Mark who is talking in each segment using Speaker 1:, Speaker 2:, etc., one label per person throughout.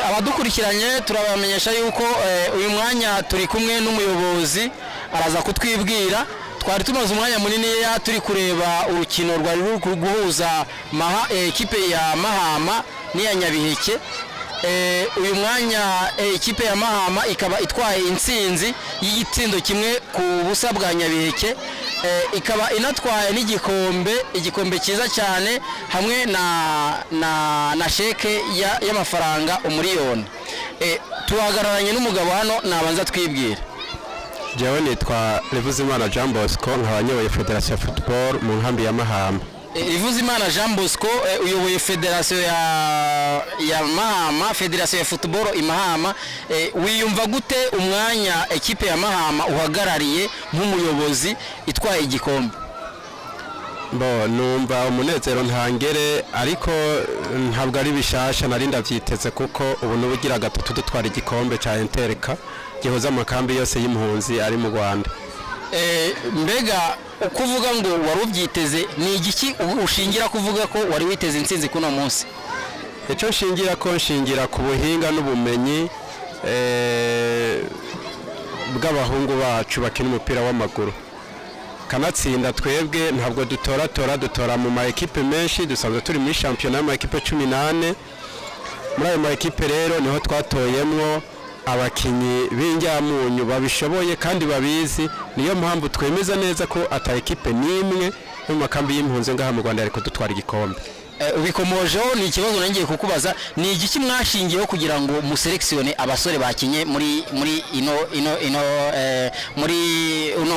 Speaker 1: Abadukurikiranye turabamenyesha yuko uyu mwanya turi kumwe n'umuyobozi araza kutwibwira. Twari tumaze umwanya munini turi kureba urukino rwari ruri guhuza ekipe ya Mahama n'iya Nyabiheke. Uyu mwanya ekipe ya Mahama ikaba itwaye intsinzi y'igitsindo kimwe ku busa bwa Nyabiheke, ikaba inatwaye igikombe cyiza cyane hamwe na sheke y'amafaranga umuriyoni. Tuhagararanye n'umugabo hano nabanza twibwira.
Speaker 2: Jewe nitwa Rivuzimana Jean Bosco, nkabanyoboye Federation ya Football mu nkambi ya Mahama.
Speaker 1: Rivuzimana Jean Bosco uyoboye Federation ya Mahama, Federation ya Football Imahama. Wiyumva gute umwanya ekipe ya Mahama uhagarariye nk'umuyobozi itwaye igikombe?
Speaker 2: Numva umunezero ntangere, ariko ntabwo ari bishasha nari ndavyiteze kuko ubu nubugira gatatu dutwara igikombe ca Intereka gihoza amakambi yose y'impunzi ari mu Rwanda.
Speaker 1: Mbega ukuvuga ngo wari ubyiteze, ni igiki ushingira kuvuga ko wari witeze intsinzi kuno munsi?
Speaker 2: Icyo nshingira ku buhinga n'ubumenyi bw'abahungu bacu bakina umupira w'amaguru. Kanatsinda twebwe ntabwo dutora mu ma ekipe menshi, dusanzwe turi muri championnat y'ama ekipe 18. Muri ayo ma ekipe rero niho twatoyemwo abakinyi b'injyamunyu babishoboye kandi babizi, niyo mpamvu twemeza neza ko ata ekipe nimwe mu makambi y'impunzi ngaha mu Rwanda ariko dutwara igikombe.
Speaker 1: Ubikomojeho ni ikibazo nangiye kukubaza, ni igiki mwashingiyeho kugira ngo muselektione abasore bakinye muri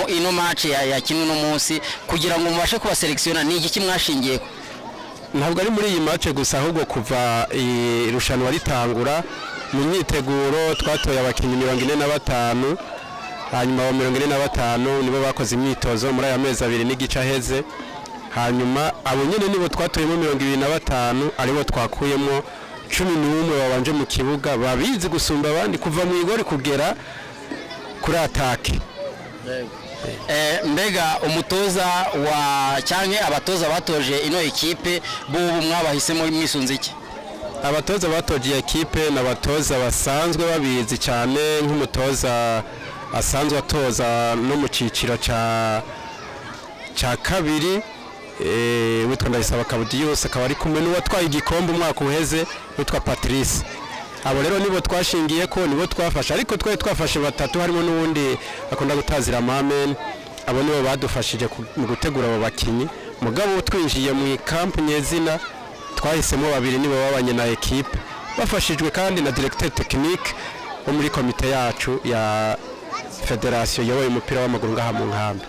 Speaker 1: ino match ya kimwe no munsi, kugira ngo mubashe kubaselektiona, ni igiki mwashingiyeho?
Speaker 2: Ntabwo ari muri iyi match gusa, ahubwo kuva irushanwa ritangura mu myiteguro twatoye abakinyi 45, hanyuma abo 45 nibo bakoze imyitozo muri aya mezi 2 n'igice aheze. Hanyuma abo nyene nibo twatoyemo 25, aribo twakuyemo 11 babanje mu kibuga babizi gusumba abandi kuva mu igori kugera kuri atake.
Speaker 1: Mbega umutoza cyangwa abatoza batoje ino ekipe bubu mwabahisemo mwisunze iki?
Speaker 2: Abatoza batoje ekipe n'abatoza basanzwe babizi cyane, nk'umutoza asanzwe atoza no mu ciciro ca kabiri witwa Ndayisaba Kabudiyose, akaba ari kumwe n'uwatwaye igikombe umwaka uheze witwa Patrice. Abo rero nibo twashingiye ko, nibo twafasha, ariko twafashe batatu harimo n'uwundi akunda gutazira Mamen. Abo nibo badufashije mu gutegura abo bakinyi. Mugabo twinjiye mu camp nyezina twahisemo babiri nibo babanye na equipe, bafashijwe kandi na directeur technique wo muri komite yacu ya Federation yoboye umupira w'amaguru ngaha mu nkambi.